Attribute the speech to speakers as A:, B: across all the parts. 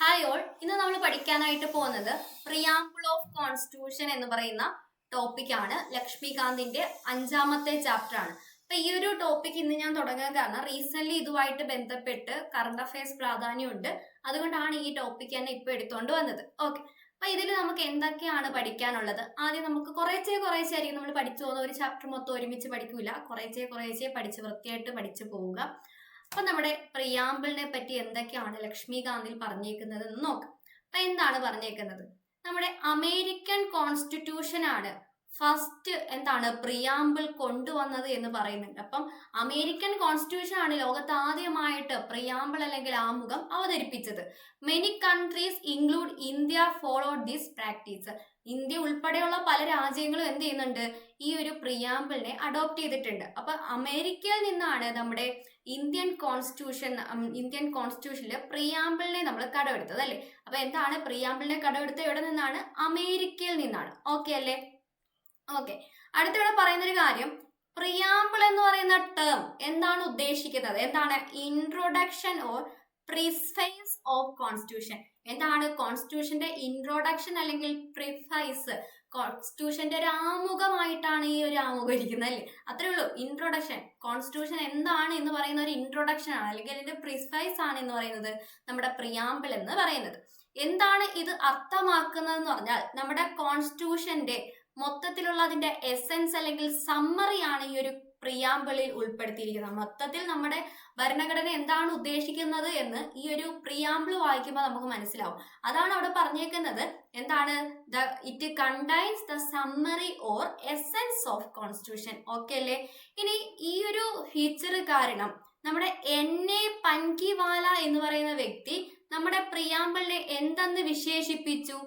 A: Hi all, ഇന്ന് നമ്മൾ പഠിക്കാനായിട്ട് പോകുന്നത് പ്രിയാമ്പിൾ ഓഫ് കോൺസ്റ്റിറ്റ്യൂഷൻ എന്ന് പറയുന്ന ടോപ്പിക്കാണ്. ലക്ഷ്മികാന്തിന്റെ 5ാമത്തെ ചാപ്റ്റർ ആണ്. അപ്പൊ ഈ ഒരു ടോപ്പിക് ഇന്ന് ഞാൻ തുടങ്ങാൻ കാരണം റീസെന്റ് ഇതുമായിട്ട് ബന്ധപ്പെട്ട് കറണ്ട് അഫയേഴ്സ് പ്രാധാന്യമുണ്ട്. അതുകൊണ്ടാണ് ഈ ടോപ്പിക് തന്നെ ഇപ്പൊ എടുത്തുകൊണ്ട് വന്നത്. ഓക്കെ, അപ്പൊ ഇതിൽ നമുക്ക് എന്തൊക്കെയാണ് പഠിക്കാനുള്ളത്? ആദ്യം നമുക്ക് കുറേച്ചേ ആയിരിക്കും നമ്മൾ പഠിച്ചു പോകുന്ന. ഒരു ചാപ്റ്റർ മൊത്തം ഒരുമിച്ച് പഠിക്കൂല, കുറേച്ചേ പഠിച്ച് വൃത്തിയായിട്ട് പഠിച്ചു പോവുക. അപ്പൊ നമ്മുടെ പ്രിയാമ്പിളിനെ പറ്റി എന്തൊക്കെയാണ് ലക്ഷ്മികാന്തിൽ പറഞ്ഞേക്കുന്നത് എന്ന് നോക്കാം. അപ്പൊ എന്താണ് പറഞ്ഞേക്കുന്നത്? നമ്മുടെ അമേരിക്കൻ കോൺസ്റ്റിറ്റ്യൂഷൻ ആണ് ഫസ്റ്റ് പ്രിയാമ്പിൾ കൊണ്ടുവന്നത് എന്ന് പറയുന്നുണ്ട്. അപ്പം അമേരിക്കൻ കോൺസ്റ്റിറ്റ്യൂഷൻ ആണ് ലോകത്ത് ആദ്യമായിട്ട് പ്രിയാമ്പിൾ അല്ലെങ്കിൽ ആമുഖം അവതരിപ്പിച്ചത്. Many countries include India followed this practice. India ഉൾപ്പെടെയുള്ള പല രാജ്യങ്ങളും എന്ത് ചെയ്യുന്നുണ്ട്? ഈ ഒരു പ്രിയാമ്പിളിനെ അഡോപ്റ്റ് ചെയ്തിട്ടുണ്ട്. അപ്പൊ അമേരിക്കയിൽ നിന്നാണ് നമ്മുടെ ഇന്ത്യൻ കോൺസ്റ്റിറ്റ്യൂഷനിൽ പ്രിയാമ്പിളിനെ നമ്മൾ കടമെടുത്തത് അല്ലേ? അപ്പൊ എന്താണ് പ്രിയാമ്പിളിനെ കടമെടുത്തത്? എവിടെ നിന്നാണ്? അമേരിക്കയിൽ നിന്നാണ്. ഓക്കെ അല്ലേ? ഓക്കെ, അടുത്തിവിടെ പറയുന്നൊരു കാര്യം, പ്രിയാമ്പിൾ എന്ന് പറയുന്ന ടേം എന്താണ് ഉദ്ദേശിക്കുന്നത്? എന്താണ്? Introduction or preface of constitution. എന്താണ് കോൺസ്റ്റിറ്റ്യൂഷന്റെ ഇൻട്രൊഡക്ഷൻ അല്ലെങ്കിൽ പ്രിഫൈസ്? കോൺസ്റ്റിറ്റ്യൂഷന്റെ ഒരു ആമുഖമായിട്ടാണ് ഈ ഒരു ആമുഖം ഇരിക്കുന്നത് അല്ലേ? അത്രേ ഉള്ളൂ. ഇൻട്രൊഡക്ഷൻ, കോൺസ്റ്റിറ്റ്യൂഷൻ എന്താണ് എന്ന് പറയുന്ന ഒരു ഇൻട്രൊഡക്ഷൻ ആണ്, അല്ലെങ്കിൽ അതിന്റെ പ്രിഫൈസ് ആണ് എന്ന് പറയുന്നത് നമ്മുടെ പ്രിയാമ്പിൾ എന്ന് പറയുന്നത്. എന്താണ് ഇത് അർത്ഥമാക്കുന്നത് എന്ന് പറഞ്ഞാൽ, നമ്മുടെ കോൺസ്റ്റിറ്റ്യൂഷന്റെ മൊത്തത്തിലുള്ള അതിന്റെ എസെൻസ് അല്ലെങ്കിൽ സമ്മറി ആണ് ഈ ഒരു പ്രിയാമ്പിളിൽ ഉൾപ്പെടുത്തിയിരിക്കുന്നത്. മൊത്തത്തിൽ നമ്മുടെ ഭരണഘടന എന്താണ് ഉദ്ദേശിക്കുന്നത് എന്ന് ഈ ഒരു പ്രിയാമ്പിൾ വായിക്കുമ്പോൾ നമുക്ക് മനസ്സിലാവും. അതാണ് അവിടെ പറഞ്ഞേക്കുന്നത്. എന്താണ്? It contains the summary or essence of constitution. Okay അല്ലേ? ഇനി ഈ ഒരു ഫീച്ചർ കാരണം നമ്മുടെ എൻ.എ. പൻകിവാല എന്ന് പറയുന്ന വ്യക്തി നമ്മുടെ പ്രിയാമ്പിളിനെ എന്തെന്ന് വിശേഷിപ്പിച്ചു?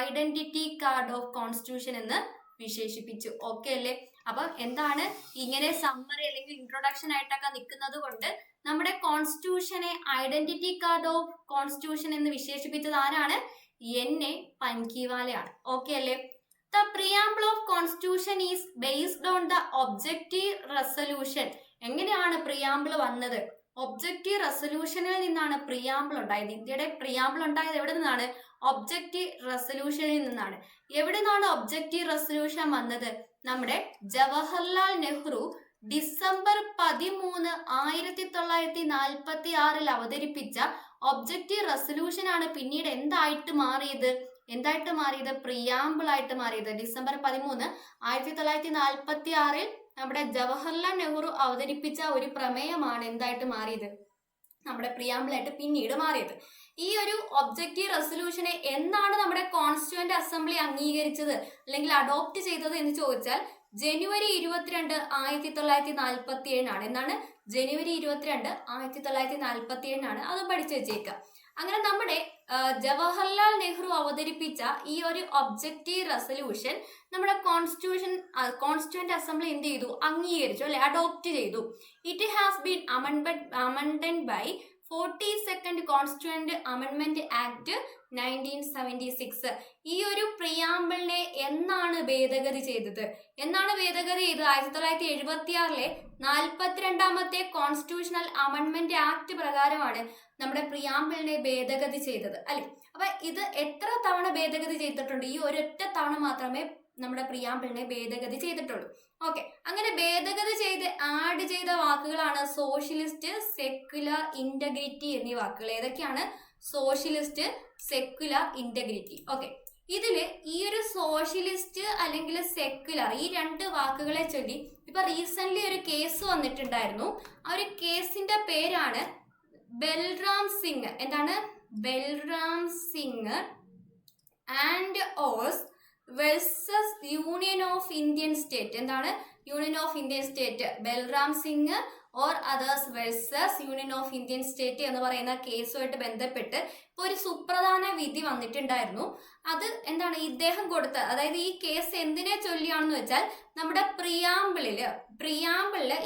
A: ഐഡന്റിറ്റി കാർഡ് ഓഫ് കോൺസ്റ്റിറ്റ്യൂഷൻ എന്ന് വിശേഷിപ്പിച്ചു. ഓക്കെ അല്ലേ? അപ്പൊ എന്താണ് ഇങ്ങനെ സമ്മറി അല്ലെങ്കിൽ ഇൻട്രൊഡക്ഷൻ ആയിട്ടൊക്കെ നിൽക്കുന്നത് കൊണ്ട് നമ്മുടെ കോൺസ്റ്റിറ്റ്യൂഷനെ ഐഡന്റിറ്റി കാർഡ് ഓഫ് കോൺസ്റ്റിറ്റ്യൂഷൻ എന്ന് വിശേഷിപ്പിച്ചത് ആരാണ്? എൻ.എ. പൻകിവാലയാണ്. ഓക്കെ അല്ലേ? The preamble of constitution is based on the objective resolution. എങ്ങനെയാണ് പ്രിയാമ്പിൾ വന്നത്? ഒബ്ജക്റ്റീവ് റെസൊല്യൂഷനിൽ നിന്നാണ് പ്രിയാമ്പിൾ ഉണ്ടായത്. ഇന്ത്യയുടെ പ്രിയാമ്പിൾ ഉണ്ടായത് എവിടെ നിന്നാണ്? ഒബ്ജക്റ്റീവ് റെസൊല്യൂഷനിൽ നിന്നാണ്. എവിടെ നിന്നാണ് ഒബ്ജക്റ്റീവ് റെസൊല്യൂഷൻ വന്നത്? നമ്മുടെ ജവഹർലാൽ നെഹ്റു ഡിസംബർ 13, 1946 അവതരിപ്പിച്ച ഒബ്ജക്റ്റീവ് റെസൊല്യൂഷൻ ആണ് പിന്നീട് എന്തായിട്ട് മാറിയത്? പ്രിയാമ്പിൾ ആയിട്ട് മാറിയത്. ഡിസംബർ 13, 1946 നമ്മുടെ ജവഹർലാൽ നെഹ്റു അവതരിപ്പിച്ച ഒരു പ്രമേയമാണ് എന്തായിട്ട് മാറിയത്? നമ്മുടെ പ്രിയാമ്പിളായിട്ട് പിന്നീട് മാറിയത്. ഈ ഒരു ഒബ്ജക്റ്റീവ് റെസൊല്യൂഷനെ എന്നാണ് നമ്മുടെ കോൺസ്റ്റിറ്റ്യൂവന്റ് അസംബ്ലി അംഗീകരിച്ചത് അല്ലെങ്കിൽ അഡോപ്റ്റ് ചെയ്തത് എന്ന് ചോദിച്ചാൽ ജനുവരി 22, 1947 എന്നാണ് ജനുവരി 22, 1947 അത് പഠിച്ചു വെച്ചേക്കുക. അങ്ങനെ നമ്മുടെ ജവഹർലാൽ നെഹ്റു അവതരിപ്പിച്ച ഈ ഒരു ഒബ്ജക്റ്റീവ് റെസൊല്യൂഷൻ നമ്മുടെ കോൺസ്റ്റിറ്റ്യൂവന്റ് അസംബ്ലി എന്ത് ചെയ്തു? അംഗീകരിച്ചു അല്ലെ? അഡോപ്റ്റ് ചെയ്തു. It has been amended by 42nd constituent amendment act 1976. ഈ ഒരു പ്രിയാമ്പിളിനെ എന്നാണ് ഭേദഗതി ചെയ്തത്? 1976 42ാമത്തെ കോൺസ്റ്റിറ്റ്യൂഷണൽ അമെൻഡ്മെന്റ് ആക്ട് പ്രകാരമാണ് നമ്മുടെ പ്രിയാമ്പിളിനെ ഭേദഗതി ചെയ്തത് അല്ലെ? അപ്പൊ ഇത് എത്ര തവണ ഭേദഗതി ചെയ്തിട്ടുണ്ട്? ഈ ഒരൊറ്റ തവണ മാത്രമേ നമ്മുടെ പ്രിയാമ്പിളിനെ ഭേദഗതി ചെയ്തിട്ടുള്ളൂ. ഓക്കെ, അങ്ങനെ ഭേദഗതി ആഡ് ചെയ്ത വാക്കുകളാണ് സോഷ്യലിസ്റ്റ്, സെക്യുലർ, ഇന്റഗ്രിറ്റി എന്നീ വാക്കുകൾ. ഏതൊക്കെയാണ്? Socialist, secular, integrity. ഓക്കെ, ഇതില് ഈ ഒരു സോഷ്യലിസ്റ്റ് അല്ലെങ്കിൽ സെക്യുലർ ഈ രണ്ട് വാക്കുകളെ ചൊല്ലി ഇപ്പൊ റീസെന്റ് ഒരു കേസ് വന്നിട്ടുണ്ടായിരുന്നു. ആ ഒരു കേസിന്റെ പേരാണ് ബൽറാം സിംഗ്. എന്താണ്? Balram Singh and ors versus union of Indian state. എന്താണ്? Union of Indian state. Balram Singh or others versus union of Indian state എന്ന് പറയുന്ന കേസുമായിട്ട് ബന്ധപ്പെട്ട് ഇപ്പോൾ ഒരു സുപ്രധാന വിധി വന്നിട്ടുണ്ടായിരുന്നു. അത് എന്താണ്? ഇദ്ദേഹം കൊടുത്ത, അതായത് ഈ കേസ് എന്തിനെ ചൊല്ലിയാണെന്ന് വെച്ചാൽ നമ്മുടെ പ്രിയാമ്പിളില്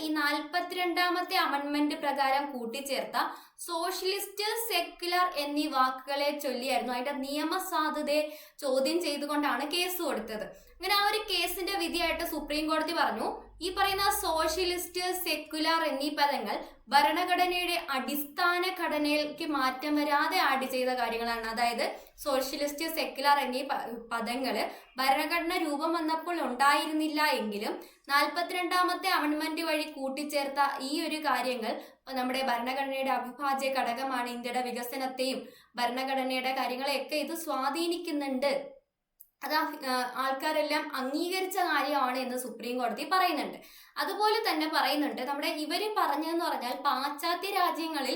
A: ഈ 42ാമത്തെ അമെൻഡ്മെന്റ് പ്രകാരം കൂട്ടിച്ചേർത്ത സോഷ്യലിസ്റ്റ്, സെക്യുലർ എന്നീ വാക്കുകളെ ചൊല്ലിയായിരുന്നു. അതിന്റെ നിയമസാധുതയെ ചോദ്യം ചെയ്തുകൊണ്ടാണ് കേസ് കൊടുത്തത്. അങ്ങനെ ആ ഒരു കേസിന്റെ വിധിയായിട്ട് സുപ്രീം കോടതി പറഞ്ഞു, ഈ പറയുന്ന സോഷ്യലിസ്റ്റ്, സെക്യുലർ എന്നീ പദങ്ങൾ ഭരണഘടനയുടെ അടിസ്ഥാന ഘടനയിലേക്ക് മാറ്റം വരാതെ ആഡ് ചെയ്ത കാര്യങ്ങളാണ്. അതായത് സോഷ്യലിസ്റ്റ്, സെക്യുലർ എന്നീ പദങ്ങള് ഭരണഘടന രൂപം വന്നപ്പോൾ ഉണ്ടായിരുന്നില്ല എങ്കിലും 42ാമത്തെ അമെൻഡ്മെന്റ് വഴി കൂട്ടിച്ചേർത്ത ഈ ഒരു കാര്യങ്ങൾ നമ്മുടെ ഭരണഘടനയുടെ അവിഭാജ്യ ഘടകമാണ്. ഇന്ത്യയുടെ വികസനത്തെയും ഭരണഘടനയുടെ കാര്യങ്ങളെയൊക്കെ ഇത് സ്വാധീനിക്കുന്നുണ്ട്. അത് ആൾക്കാരെല്ലാം അംഗീകരിച്ച കാര്യമാണ് എന്ന് സുപ്രീം കോടതി പറയുന്നുണ്ട്. അതുപോലെ തന്നെ പറയുന്നുണ്ട്, നമ്മുടെ ഇവര് പറഞ്ഞതെന്ന് പറഞ്ഞാൽ പാശ്ചാത്യ രാജ്യങ്ങളിൽ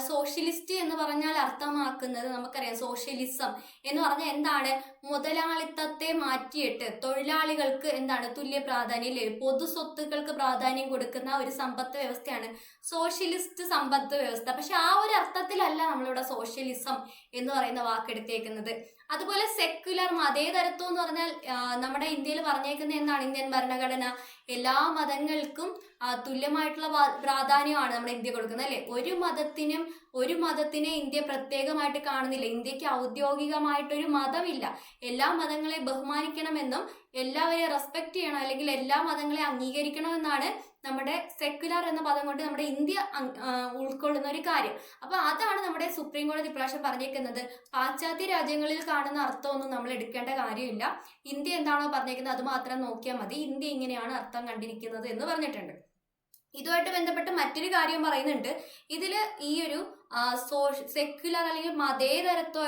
A: സോഷ്യലിസ്റ്റ് എന്ന് പറഞ്ഞാൽ അർത്ഥമാക്കുന്നത് നമുക്കറിയാം. സോഷ്യലിസം എന്ന് പറഞ്ഞാൽ എന്താണ്? മുതലാളിത്തത്തെ മാറ്റിയിട്ട് തൊഴിലാളികൾക്ക് എന്താണ് തുല്യ പ്രാധാന്യം, ഇല്ലേ? പൊതു സ്വത്തുക്കൾക്ക് പ്രാധാന്യം കൊടുക്കുന്ന ഒരു സമ്പത്ത് വ്യവസ്ഥയാണ് സോഷ്യലിസ്റ്റ് സമ്പത്ത് വ്യവസ്ഥ. പക്ഷെ ആ ഒരു അർത്ഥത്തിലല്ല നമ്മളിവിടെ സോഷ്യലിസം എന്ന് പറയുന്ന വാക്കെടുത്തേക്കുന്നത്. അതുപോലെ സെക്യുലർ, മതേതരത്വം എന്ന് പറഞ്ഞാൽ നമ്മുടെ ഇന്ത്യയിൽ പറഞ്ഞേക്കുന്ന എന്താണ്? ഇന്ത്യൻ ഭരണഘടന എല്ലാ മതങ്ങൾക്കും തുല്യമായിട്ടുള്ള പ്രാധാന്യമാണ് നമ്മുടെ ഇന്ത്യ കൊടുക്കുന്നത്, അല്ലെ? ഒരു മതത്തിനെ ഇന്ത്യ പ്രത്യേകമായിട്ട് കാണുന്നില്ല. ഇന്ത്യക്ക് ഔദ്യോഗികമായിട്ടൊരു മതമില്ല. എല്ലാ മതങ്ങളെ ബഹുമാനിക്കണമെന്നും എല്ലാവരെയും റെസ്പെക്ട് ചെയ്യണം, അല്ലെങ്കിൽ എല്ലാ മതങ്ങളെ അംഗീകരിക്കണമെന്നാണ് നമ്മുടെ സെക്യുലർ എന്ന പദം കൊണ്ട് നമ്മുടെ ഇന്ത്യ ഉൾക്കൊള്ളുന്ന ഒരു കാര്യം. അപ്പൊ അതാണ് നമ്മുടെ സുപ്രീം കോടതി ഇപ്രാവശ്യം പറഞ്ഞേക്കുന്നത്. പാശ്ചാത്യ രാജ്യങ്ങളിൽ കാണുന്ന അർത്ഥമൊന്നും നമ്മൾ എടുക്കേണ്ട കാര്യമില്ല. ഇന്ത്യ എന്താണോ പറഞ്ഞേക്കുന്നത് അത് മാത്രം നോക്കിയാൽ മതി. ഇന്ത്യ ഇങ്ങനെയാണ് അർത്ഥം കണ്ടിരിക്കുന്നത് എന്ന് പറഞ്ഞിട്ടുണ്ട്. ഇതുമായിട്ട് ബന്ധപ്പെട്ട് മറ്റൊരു കാര്യം പറയുന്നുണ്ട്. ഇതിൽ ഈ ഒരു സെക്യുലർ അല്ലെങ്കിൽ മതേതരത്വം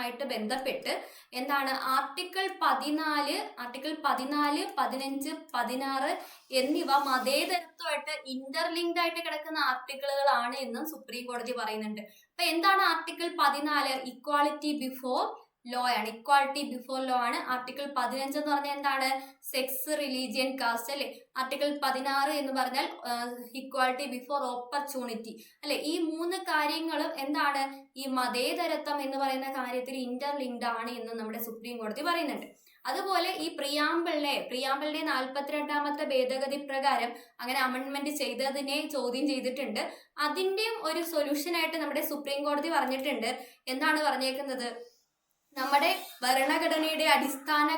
A: ആയിട്ട് ബന്ധപ്പെട്ട് എന്താണ് ആർട്ടിക്കിൾ 14, 15, 16 എന്നിവ മതേതരത്വമായിട്ട് ഇന്റർലിങ്ക്ഡ് ആയിട്ട് കിടക്കുന്ന ആർട്ടിക്കിളുകളാണ് എന്നും സുപ്രീം കോടതി പറയുന്നുണ്ട്. അപ്പൊ എന്താണ് ആർട്ടിക്കിൾ 14? ഇക്വാളിറ്റി ബിഫോർ ലോ ആണ്. ഇക്വാളിറ്റി ബിഫോർ ലോ ആണ്. ആർട്ടിക്കിൾ 15 എന്ന് പറഞ്ഞാൽ എന്താണ്? സെക്സ്, റിലീജിയൻ, കാസ്റ്റ്, അല്ലെ? ആർട്ടിക്കിൾ 16 എന്ന് പറഞ്ഞാൽ ഇക്വാളിറ്റി ബിഫോർ ഓപ്പർച്യൂണിറ്റി, അല്ലെ? ഈ 3 കാര്യങ്ങളും എന്താണ്? ഈ മതേതരത്വം എന്ന് പറയുന്ന കാര്യത്തിൽ ഇന്റർലിങ്ക്ഡ് ആണ് എന്ന് നമ്മുടെ സുപ്രീം കോടതി പറയുന്നുണ്ട്. അതുപോലെ ഈ പ്രിയാമ്പിളിന്റെ 42ാമത്തെ ഭേദഗതി പ്രകാരം അങ്ങനെ അമെൻഡ്മെന്റ് ചെയ്തതിനെ ചോദ്യം ചെയ്തിട്ടുണ്ട്. അതിന്റെയും ഒരു സൊല്യൂഷൻ ആയിട്ട് നമ്മുടെ സുപ്രീം കോടതി പറഞ്ഞിട്ടുണ്ട്. എന്താണ് പറഞ്ഞേക്കുന്നത്? നമ്മുടെ ഭരണഘടനയുടെ അടിസ്ഥാന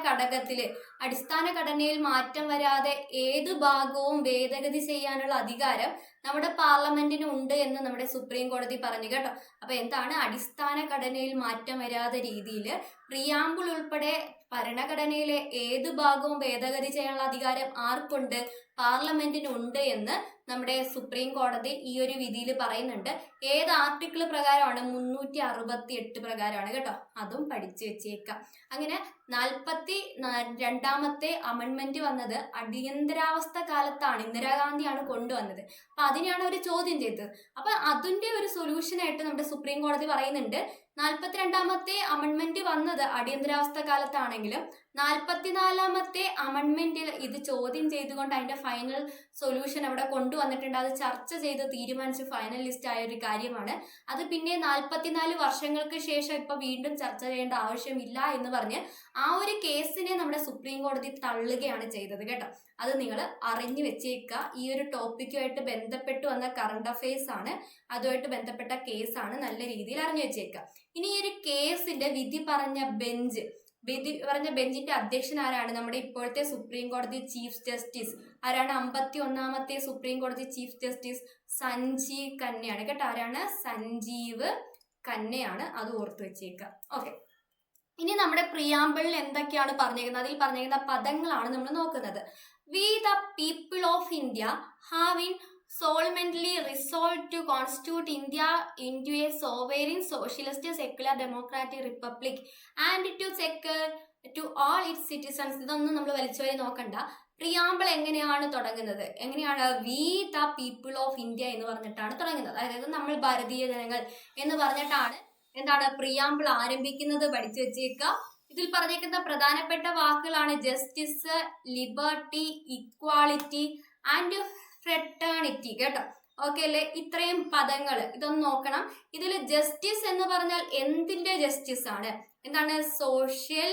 A: ഘടനയിൽ മാറ്റം വരാതെ ഏത് ഭാഗവും ഭേദഗതി ചെയ്യാനുള്ള അധികാരം നമ്മുടെ പാർലമെന്റിന് ഉണ്ട് എന്ന് നമ്മുടെ സുപ്രീം കോടതി പറഞ്ഞു കേട്ടോ. അപ്പൊ എന്താണ്? അടിസ്ഥാന ഘടനയിൽ മാറ്റം വരാതെ രീതിയിൽ പ്രിയാമ്പിൾ ഉൾപ്പെടെ ഭരണഘടനയിലെ ഏത് ഭാഗവും ഭേദഗതി ചെയ്യാനുള്ള അധികാരം ആർക്കുണ്ട്? പാർലമെന്റിന് ഉണ്ട് എന്ന് നമ്മുടെ സുപ്രീം കോടതി ഈ ഒരു വിധിയിൽ പറയുന്നുണ്ട്. ഏത് ആർട്ടിക്കിൾ പ്രകാരമാണ്? 368 പ്രകാരമാണ് കേട്ടോ. അതും പഠിച്ചു വെച്ചേക്കാം. അങ്ങനെ 42ാമത്തെ അമെൻഡ്മെന്റ് വന്നത് അടിയന്തരാവസ്ഥ കാലത്താണ്. ഇന്ദിരാഗാന്ധിയാണ് കൊണ്ടുവന്നത്. അപ്പൊ അതിനെയാണ് അവർ ചോദ്യം ചെയ്തത്. അപ്പൊ അതിന്റെ ഒരു സൊല്യൂഷൻ ആയിട്ട് നമ്മുടെ സുപ്രീം കോടതി പറയുന്നുണ്ട്, 42ാമത്തെ അമെൻഡ്മെന്റ് വന്നത് അടിയന്തരാവസ്ഥ കാലത്താണെങ്കിലും 44ാമത്തെ അമെൻഡ്മെന്റിൽ ഇത് ചോദ്യം ചെയ്തുകൊണ്ട് അതിന്റെ ഫൈനൽ സൊല്യൂഷൻ അവിടെ കൊണ്ടുവന്നിട്ടുണ്ട്. അത് ചർച്ച ചെയ്ത് തീരുമാനിച്ച് ഫൈനൽ ലിസ്റ്റ് ആയ ഒരു കാര്യമാണ്. അത് പിന്നെ 44 വർഷങ്ങൾക്ക് ശേഷം ഇപ്പൊ വീണ്ടും ചർച്ച ചെയ്യേണ്ട ആവശ്യമില്ല എന്ന് പറഞ്ഞ് ആ ഒരു കേസിനെ നമ്മുടെ സുപ്രീം കോടതി തള്ളുകയാണ് ചെയ്തത് കേട്ടോ. അത് നിങ്ങൾ അറിഞ്ഞു വെച്ചേക്കുക. ഈ ഒരു ടോപ്പിക്കുമായിട്ട് ബന്ധപ്പെട്ട് വന്ന കറണ്ട് അഫയേഴ്സ് ആണ്, അതുമായിട്ട് ബന്ധപ്പെട്ട കേസാണ്. നല്ല രീതിയിൽ അറിഞ്ഞു വെച്ചേക്കുക. ഇനി ഈ ഒരു കേസിന്റെ വിധി പറഞ്ഞ ബെഞ്ചിന്റെ അധ്യക്ഷൻ ആരാണ്? നമ്മുടെ ഇപ്പോഴത്തെ സുപ്രീം കോടതി ചീഫ് ജസ്റ്റിസ് ആരാണ്? 51ാമത്തെ സുപ്രീം കോടതി ചീഫ് ജസ്റ്റിസ് സഞ്ജീവ് ഖന്നയാണ് കേട്ടോ. ആരാണ്? സഞ്ജീവ് ഖന്നയാണ്. അത് ഓർത്ത് വെച്ചേക്കുക. ഓക്കെ, ഇനി നമ്മുടെ പ്രിയാമ്പിളിൽ എന്തൊക്കെയാണ് പറഞ്ഞിരിക്കുന്നത്? അതിൽ പറഞ്ഞിരിക്കുന്ന പദങ്ങളാണ് നമ്മൾ നോക്കുന്നത്. We the people of India ഹാവിൻ solemnly resolved to constitute India into a sovereign, socialist, secular, democratic republic and to secure to all its citizens. ഇതൊന്നും നമ്മൾ വലിച്ചുവരി നോക്കണ്ട. പ്രിയാമ്പിൾ എങ്ങനെയാണ് തുടങ്ങുന്നത്? എങ്ങനെയാണ്? We the people of India എന്ന് പറഞ്ഞിട്ടാണ് തുടങ്ങുന്നത്. അതായത് നമ്മൾ ഭാരതീയ ജനങ്ങൾ എന്ന് പറഞ്ഞിട്ടാണ് എന്താണ് പ്രിയാമ്പിൾ ആരംഭിക്കുന്നത്. പഠിച്ചു വെച്ചേക്കുക. ഇതിൽ പറഞ്ഞേക്കുന്ന പ്രധാനപ്പെട്ട വാക്കുകളാണ് justice, liberty, equality and fraternity കേട്ടോ. ഓക്കെ അല്ലേ? ഇത്രയും പദങ്ങൾ ഇതൊന്ന് നോക്കണം. ഇതിൽ ജസ്റ്റിസ് എന്ന് പറഞ്ഞാൽ എന്തിന്റെ ജസ്റ്റിസ് ആണ്? എന്താണ്? സോഷ്യൽ,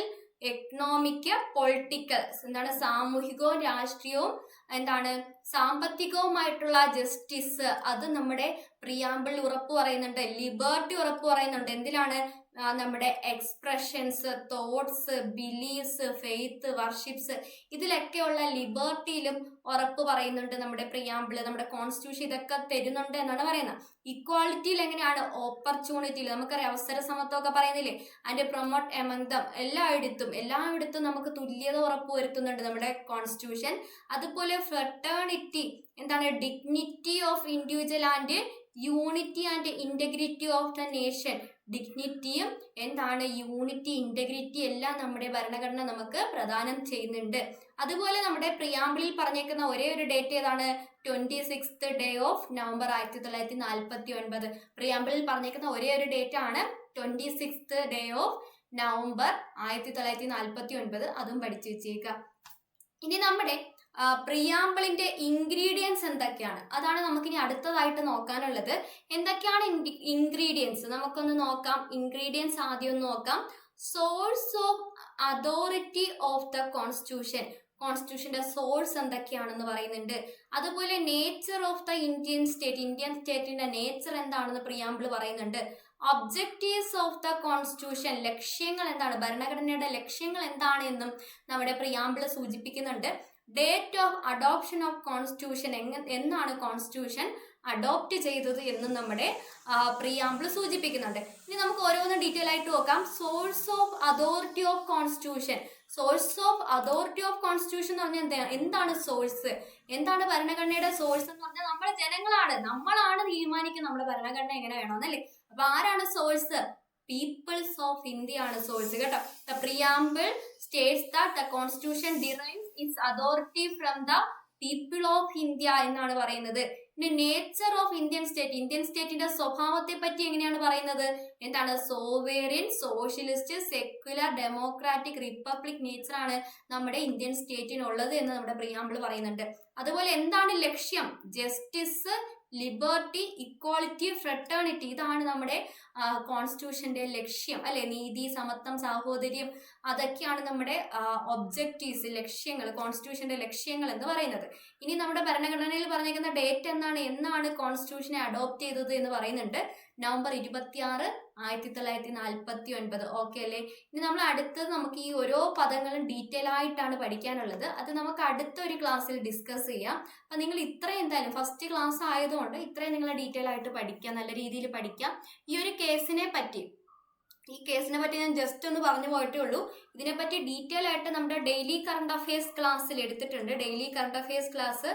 A: എക്കണോമിക്, പൊളിറ്റിക്കൽ, എന്താണ് സാമൂഹികവും രാഷ്ട്രീയവും എന്താണ് സാമ്പത്തികവുമായിട്ടുള്ള ജസ്റ്റിസ്. അത് നമ്മുടെ പ്രിയാമ്പിൾ ഉറപ്പ് പറയുന്നുണ്ട്. ലിബർട്ടി ഉറപ്പ് പറയുന്നുണ്ട്. എന്തിലാണ്? നമ്മുടെ expressions, thoughts, beliefs, faith, worships, ഇതിലൊക്കെയുള്ള ലിബർട്ടിയിലും ഉറപ്പ് പറയുന്നുണ്ട് നമ്മുടെ പ്രിയാമ്പിള്, നമ്മുടെ കോൺസ്റ്റിറ്റ്യൂഷൻ ഇതൊക്കെ തരുന്നുണ്ട് എന്നാണ് പറയുന്നത്. ഇക്വാളിറ്റിയിൽ എങ്ങനെയാണ്? ഓപ്പർച്യൂണിറ്റിയിൽ നമുക്കറിയാം, അവസര സമത്വമൊക്കെ പറയുന്നില്ലേ, അതിന്റെ പ്രൊമോട്ട് എമംഗ് ദം, എല്ലായിടത്തും നമുക്ക് തുല്യത ഉറപ്പ് വരുത്തുന്നുണ്ട് നമ്മുടെ കോൺസ്റ്റിറ്റ്യൂഷൻ. അതുപോലെ ഫ്രട്ടേണിറ്റി, എന്താണ്? Dignity of individual and unity and integrity of the nation. ഡിഗ്നിറ്റിയും എന്താണ്, യൂണിറ്റി, ഇന്റഗ്രിറ്റി എല്ലാം നമ്മുടെ ഭരണഘടന നമുക്ക് പ്രദാനം ചെയ്യുന്നുണ്ട്. അതുപോലെ നമ്മുടെ പ്രിയാമ്പിളിൽ പറഞ്ഞേക്കുന്ന ഒരേ ഒരു ഡേറ്റ് ഏതാണ്? 26th day of November 1949. പ്രിയാമ്പിളിൽ പറഞ്ഞേക്കുന്ന ഒരേ ഒരു ഡേറ്റ് ആണ് 26th day of November 1949. അതും പഠിച്ചു വെച്ചേക്കുക. ഇനി നമ്മുടെ പ്രിയാമ്പിളിന്റെ ഇൻഗ്രീഡിയൻസ് എന്തൊക്കെയാണ്, അതാണ് നമുക്കിനി അടുത്തതായിട്ട് നോക്കാനുള്ളത്. എന്തൊക്കെയാണ് ഇൻഗ്രീഡിയൻസ്? നമുക്കൊന്ന് നോക്കാം. ഇൻഗ്രീഡിയൻസ് ആദ്യം ഒന്ന് നോക്കാം. Source of authority of the constitution, കോൺസ്റ്റിറ്റ്യൂഷന്റെ സോഴ്സ് എന്തൊക്കെയാണെന്ന് പറയുന്നുണ്ട്. അതുപോലെ നേച്ചർ ഓഫ് ദ ഇന്ത്യൻ സ്റ്റേറ്റിന്റെ നേച്ചർ എന്താണെന്ന് പ്രിയാമ്പിൾ പറയുന്നുണ്ട്. ഒബ്ജക്റ്റീവ്സ് ഓഫ് ദ കോൺസ്റ്റിറ്റ്യൂഷൻ, ലക്ഷ്യങ്ങൾ എന്താണ്, ഭരണഘടനയുടെ ലക്ഷ്യങ്ങൾ എന്താണ് എന്നും നമ്മുടെ പ്രിയാമ്പിൾ സൂചിപ്പിക്കുന്നുണ്ട്. Date of adoption of constitution, എന്നാണ് കോൺസ്റ്റിറ്റ്യൂഷൻ അഡോപ്റ്റ് ചെയ്തത് എന്നും നമ്മുടെ പ്രിയാമ്പിൾ സൂചിപ്പിക്കുന്നുണ്ട്. ഇനി നമുക്ക് ഓരോന്ന് ഡീറ്റെയിൽ ആയിട്ട് നോക്കാം. Source of authority of constitution. Source of authority of constitution എന്ന് പറഞ്ഞാൽ എന്താണ് സോഴ്സ്? എന്താണ് ഭരണഘടനയുടെ സോഴ്സ് എന്ന് പറഞ്ഞാൽ നമ്മൾ ജനങ്ങളാണ്, നമ്മളാണ് തീരുമാനിക്കുന്നത് നമ്മുടെ ഭരണഘടന എങ്ങനെ വേണമെന്നല്ലേ. അപ്പൊ ആരാണ് സോഴ്സ്? പീപ്പിൾസ് ഓഫ് ഇന്ത്യ ആണ് സോഴ്സ് കേട്ടോ. The preamble States that the constitution derives it's authority from the people of India എന്നാണ് പറയുന്നത്. പിന്നെ നേച്ചർ ഓഫ് ഇന്ത്യൻ സ്റ്റേറ്റിന്റെ സ്വഭാവത്തെ പറ്റി എങ്ങനെയാണ് പറയുന്നത്? എന്താണ്? Sovereign, socialist, secular, democratic, republic nature ആണ് നമ്മുടെ ഇന്ത്യൻ സ്റ്റേറ്റിനുള്ളത് എന്ന് നമ്മുടെ പ്രിയാമ്പിൾ പറയുന്നുണ്ട്. അതുപോലെ എന്താണ് ലക്ഷ്യം? ജസ്റ്റിസ്, ലിബർട്ടി, ഇക്വാളിറ്റി, ഫ്രട്ടേണിറ്റി, ഇതാണ് നമ്മുടെ കോൺസ്റ്റിറ്റ്യൂഷന്റെ ലക്ഷ്യം അല്ലെ. നീതി, സമത്വം, സാഹോദര്യം, അതൊക്കെയാണ് നമ്മുടെ ഒബ്ജക്റ്റീവ്സ്, ലക്ഷ്യങ്ങൾ, കോൺസ്റ്റിറ്റ്യൂഷന്റെ ലക്ഷ്യങ്ങൾ എന്ന് പറയുന്നത്. ഇനി നമ്മുടെ ഭരണഘടനയിൽ പറഞ്ഞിരിക്കുന്ന ഡേറ്റ് എന്നാണ് കോൺസ്റ്റിറ്റ്യൂഷനെ അഡോപ്റ്റ് ചെയ്തത് എന്ന് പറയുന്നുണ്ട്. November 26, 1949. ഓക്കെ അല്ലേ. ഇനി നമ്മൾ അടുത്തത് നമുക്ക് ഈ ഓരോ പദങ്ങളും ഡീറ്റെയിൽ ആയിട്ടാണ് പഠിക്കാനുള്ളത്. അത് നമുക്ക് അടുത്തൊരു ക്ലാസ്സിൽ ഡിസ്കസ് ചെയ്യാം. അപ്പം നിങ്ങൾ ഇത്രയും എന്തായാലും ഫസ്റ്റ് ക്ലാസ് ആയതുകൊണ്ട് ഇത്രയും നിങ്ങൾ ഡീറ്റെയിൽ ആയിട്ട് പഠിക്കാം, നല്ല രീതിയിൽ പഠിക്കാം. ഈ ഒരു കേസിനെ പറ്റി ഞാൻ ജസ്റ്റ് ഒന്ന് പറഞ്ഞു പോയിട്ടേ ഉള്ളൂ. ഇതിനെപ്പറ്റി ഡീറ്റെയിൽ ആയിട്ട് നമ്മുടെ ഡെയിലി കറണ്ട് അഫയേഴ്സ് ക്ലാസ്സിൽ എടുത്തിട്ടുണ്ട്. Daily current affairs class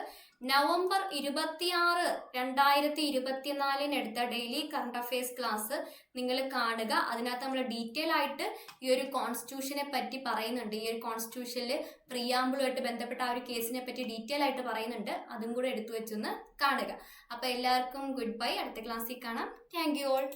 A: November 26, 2024 എടുത്ത ഡെയിലി കറണ്ട് അഫയേഴ്സ് ക്ലാസ് നിങ്ങൾ കാണുക. അതിനകത്ത് നമ്മൾ ഡീറ്റെയിൽ ആയിട്ട് ഈ ഒരു കോൺസ്റ്റിറ്റ്യൂഷനെ പറ്റി പറയുന്നുണ്ട്. ഈ ഒരു കോൺസ്റ്റിറ്റ്യൂഷനിൽ പ്രിയാമ്പിളുമായിട്ട് ബന്ധപ്പെട്ട ആ ഒരു കേസിനെ പറ്റി ഡീറ്റെയിൽ ആയിട്ട് പറയുന്നുണ്ട്. അതും കൂടെ എടുത്തു വെച്ചൊന്ന് കാണുക. അപ്പോൾ എല്ലാവർക്കും ഗുഡ് ബൈ. അടുത്ത ക്ലാസ്സിൽ കാണാം. Thank you all.